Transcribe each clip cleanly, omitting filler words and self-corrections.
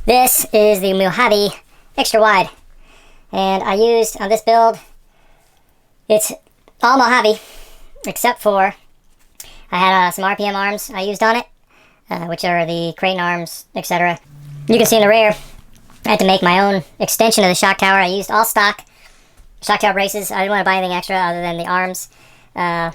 This is the Mojave extra wide, and I used on this build, it's all Mojave except for I had some RPM arms I used on it, which are the Creighton arms, etc. You can see in the rear I had to make my own extension of the shock tower. I used all stock shock tower braces. I didn't want to buy anything extra other than the arms and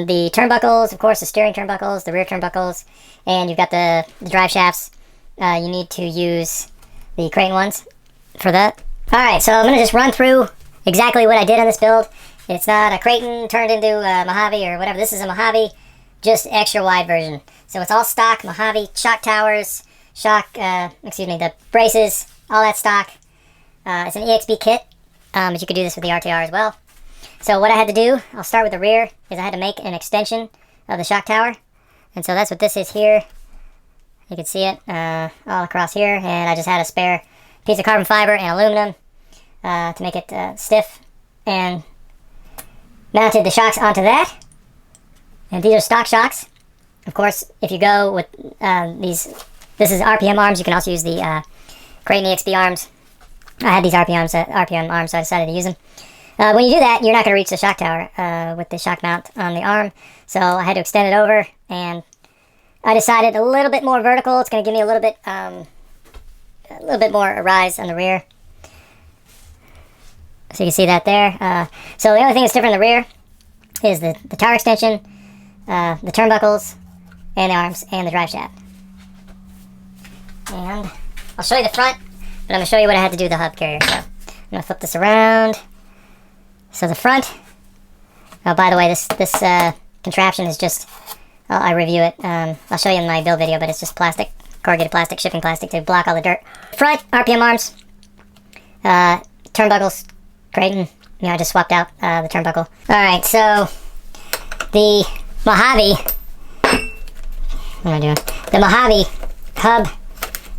the turnbuckles, of course, the steering turnbuckles, the rear turnbuckles, and you've got the drive shafts. You need to use the Creighton ones for that. Alright, so I'm going to just run through exactly what I did on this build. It's not a Creighton turned into a Mojave or whatever. This is a Mojave, just extra wide version. So it's all stock Mojave shock towers, the braces, all that stock. It's an EXP kit, but you could do this with the RTR as well. So what I had to do, I'll start with the rear, is I had to make an extension of the shock tower. And so that's what this is here. You can see it all across here, and I just had a spare piece of carbon fiber and aluminum to make it stiff, and mounted the shocks onto that. And these are stock shocks. Of course, if you go with this is RPM arms. You can also use the Creighton EXP arms. I had these RPM arms, so I decided to use them. When you do that, you're not going to reach the shock tower with the shock mount on the arm, so I had to extend it over, and I decided a little bit more vertical. It's going to give me a little bit more rise on the rear. So you can see that there. So the only thing that's different in the rear is the tower extension, the turnbuckles, and the arms, and the drive shaft. And I'll show you the front, but I'm going to show you what I had to do with the hub carrier. So I'm going to flip this around. So the front, oh, by the way, this contraption is just, I review it. I'll show you in my build video, but it's just plastic, corrugated plastic, shipping plastic to block all the dirt. Front, RPM arms, turnbuckles, Creighton. I just swapped out the turnbuckle. Alright, so the Mojave, what am I doing? The Mojave hub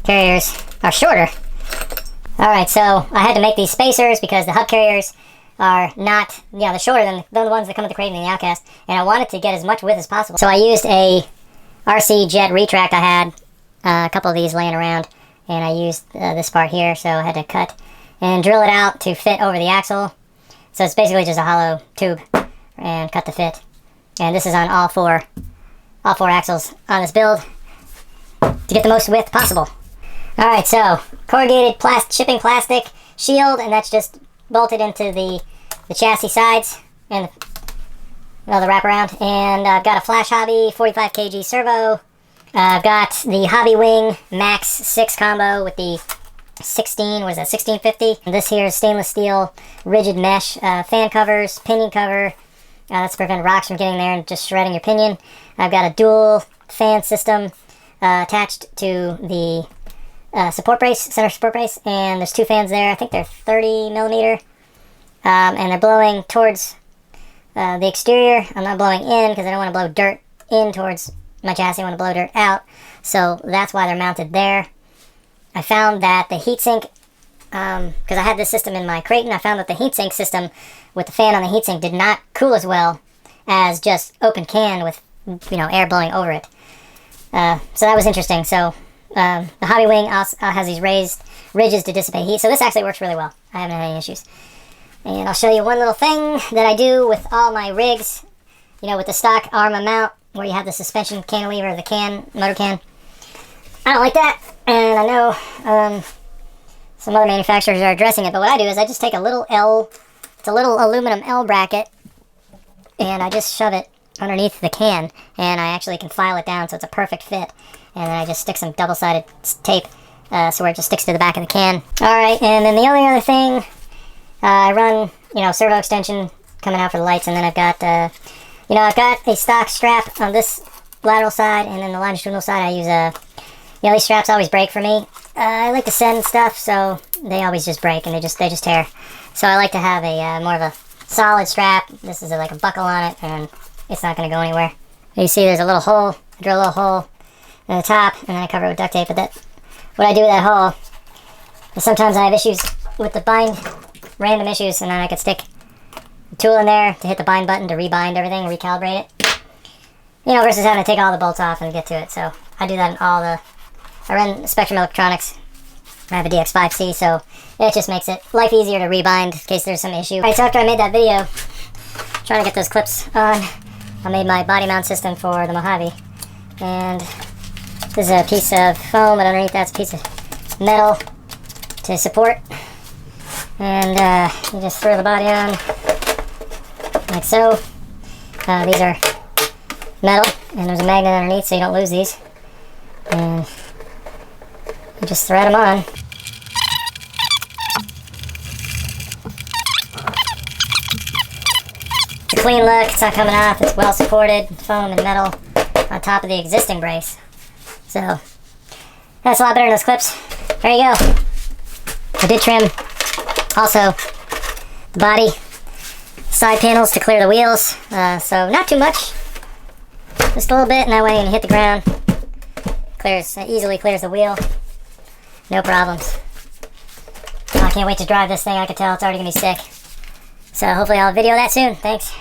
carriers are shorter. Alright, so I had to make these spacers because the hub carriers are not, they're shorter than the ones that come with the Creighton and the Outcast, and I wanted to get as much width as possible. So I used a RC jet retract. I had a couple of these laying around, and I used this part here, so I had to cut and drill it out to fit over the axle. So it's basically just a hollow tube, and cut to fit. And this is on all four axles on this build to get the most width possible. Alright, so corrugated shipping plastic shield, and that's just bolted into the chassis sides and the wraparound. And I've got a Flash Hobby 45 kg servo. I've got the Hobby Wing Max 6 combo with the 1650. And this here is stainless steel rigid mesh fan covers, pinion cover. That's to prevent rocks from getting there and just shredding your pinion. I've got a dual fan system attached to the center support brace, and there's two fans there. I think they're 30 millimeter, and they're blowing towards the exterior. I'm not blowing in because I don't want to blow dirt in towards my chassis. I want to blow dirt out, so that's why they're mounted there. I found that the heatsink, because I had this system in my Creighton, I found that the heatsink system with the fan on the heatsink did not cool as well as just open can with air blowing over it. So that was interesting. So the Hobby Wing also has these raised ridges to dissipate heat, so this actually works really well. I haven't had any issues. And I'll show you one little thing that I do with all my rigs, with the stock Arrma mount, where you have the suspension cantilever, the motor can. I don't like that, and I know some other manufacturers are addressing it, but what I do is I just take a little it's a little aluminum L bracket, and I just shove it underneath the can, and I actually can file it down so it's a perfect fit. And then I just stick some double-sided tape so where it just sticks to the back of the can. Alright, and then the only other thing, I run, servo extension coming out for the lights, and then I've got, I've got a stock strap on this lateral side, and then the longitudinal side I use these straps always break for me. I like to send stuff, so they always just break, and they just tear. So I like to have a more of a solid strap. This is like a buckle on it, and it's not going to go anywhere. You see there's a little hole. I drill a little hole in the top, and then I cover it with duct tape. But what I do with that hole is sometimes I have issues with the bind, random issues, and then I could stick a tool in there to hit the bind button to rebind everything, recalibrate it. Versus having to take all the bolts off and get to it. So I do that in all I run Spectrum Electronics. I have a DX5C, so it just makes it life easier to rebind in case there's some issue. Alright, so after I made that video, trying to get those clips on, I made my body mount system for the Mojave. And this is a piece of foam, and underneath that's a piece of metal to support. And you just throw the body on, like so. These are metal, and there's a magnet underneath so you don't lose these. And you just thread them on. It's a clean look, it's not coming off, it's well supported, foam and metal on top of the existing brace. So, that's a lot better than those clips. There you go. I did trim also the body, side panels to clear the wheels, so not too much, just a little bit, and that way when you hit the ground, easily clears the wheel, no problems. I can't wait to drive this thing. I can tell it's already going to be sick. So hopefully I'll video that soon. Thanks.